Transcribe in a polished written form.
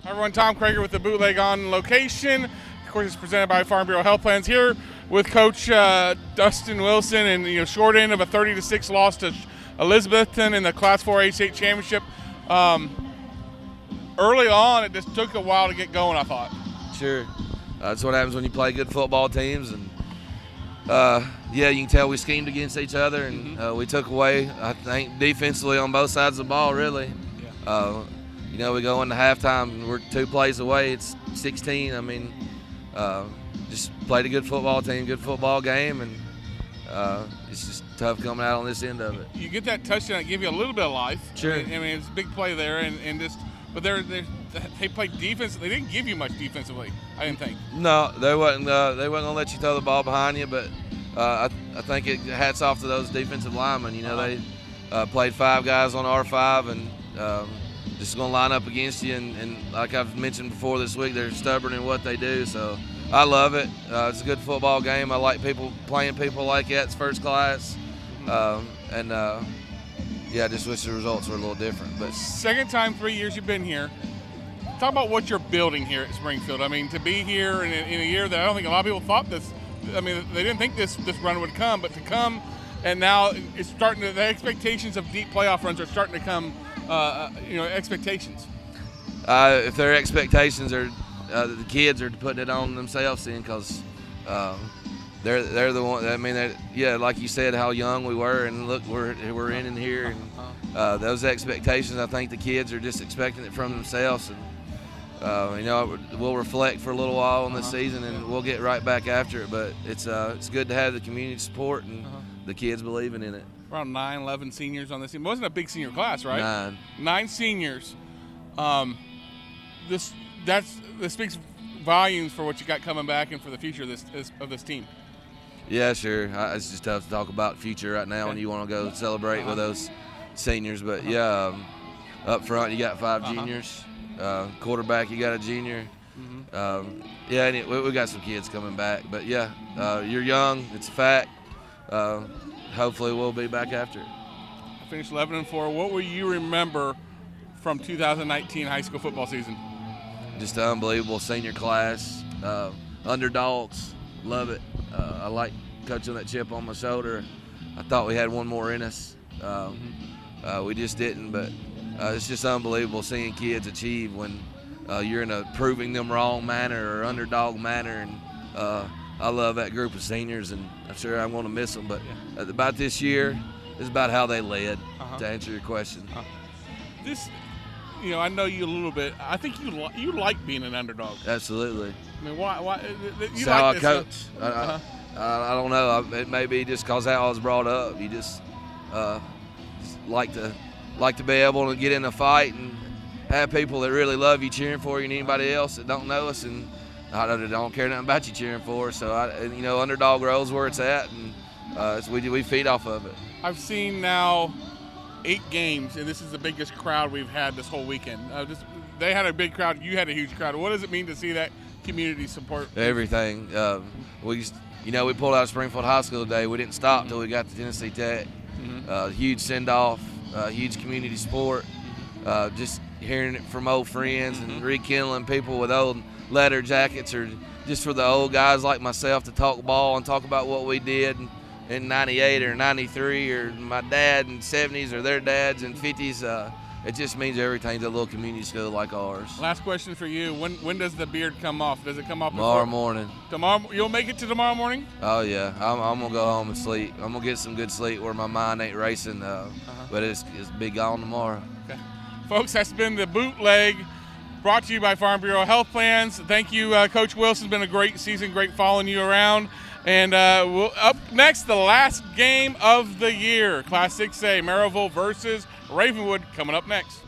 Hi everyone, Tom Kreager with the Bootleg on location. Of course, it's presented by Farm Bureau Health Plans here with Coach Dustin Wilson, and short end of a 30-6 loss to Elizabethton in the Class 4A state championship. Early on, it just took a while to get going, I thought. Sure, that's what happens when you play good football teams, and yeah, you can tell we schemed against each other, and we took away, I think, defensively on both sides of the ball, really. Yeah. We go into halftime, and we're 2 plays away. It's 16. I mean, just played a good football team, good football game, and it's just tough coming out on this end of it. You get that touchdown, it gives you a little bit of life. Sure. I mean, it's a big play there, but they played defense. They didn't give you much defensively, I didn't think. No, they wasn't gonna let you throw the ball behind you, but I think hats off to those defensive linemen. They played 5 guys on R5, and just going to line up against you, and like I've mentioned before this week, they're stubborn in what they do, so I love it. It's a good football game. I like playing people like that. It's first class, yeah, I just wish the results were a little different. But second time 3 years you've been here. Talk about what you're building here at Springfield. I mean, to be here in a year that I don't think a lot of people thought this. I mean, they didn't think this run would come, but to come, and now it's starting to. The expectations of deep playoff runs are starting to come. Expectations. If their expectations are, the kids are putting it on themselves, then, because they're the one. I mean, yeah, like you said, how young we were, and look, we're in here, and those expectations. I think the kids are just expecting it from themselves, and we'll reflect for a little while on this season, and we'll get right back after it. But it's good to have the community support and the kids believing in it. Around 9, 11 seniors on this team. It wasn't a big senior class, right? 9 seniors. This speaks volumes for what you got coming back and for the future of this team. Yeah, sure. It's just tough to talk about future right now when you want to go celebrate with those seniors. But yeah, up front you got 5 juniors. Quarterback you got a junior. Yeah, we got some kids coming back. But yeah, you're young. It's a fact. Hopefully we'll be back after it. Finished 11-4. What will you remember from 2019 high school football season? Just an unbelievable senior class. Underdogs, love it. I like coaching that chip on my shoulder. I thought we had one more in us. We just didn't, but it's just unbelievable seeing kids achieve when you're in a proving them wrong manner or underdog manner, and I love that group of seniors, and I'm sure I'm going to miss them. But about this year, it's about how they led, to answer your question. This, I know you a little bit. I think you like being an underdog. Absolutely. I mean, why? It's how I coach. I don't know. It may be just because how I was brought up. You just like to be able to get in a fight and have people that really love you cheering for you, and anybody else that don't know us and I don't care nothing about you cheering for us. So underdog roles where it's at, and we feed off of it. I've seen now 8 games, and this is the biggest crowd we've had this whole weekend. They had a big crowd. You had a huge crowd. What does it mean to see that community support? Everything. We pulled out of Springfield High School today. We didn't stop until we got to Tennessee Tech. Huge send-off, huge community support. Just hearing it from old friends and rekindling people with old leather jackets, or just for the old guys like myself to talk ball and talk about what we did in 98 or 93, or my dad in 70s or their dads in 50s. It just means everything to a little community school like ours. Last question for you. When does the beard come off? Does it come off tomorrow morning? Tomorrow? You'll make it to tomorrow morning? Oh, yeah. I'm going to go home and sleep. I'm going to get some good sleep where my mind ain't racing, but it's be gone tomorrow. Okay. Folks, that's been the Bootleg, brought to you by Farm Bureau Health Plans. Thank you, Coach Wilson. It's been a great season, great following you around. And up next, the last game of the year, Class 6A, Maryville versus Ravenwood, coming up next.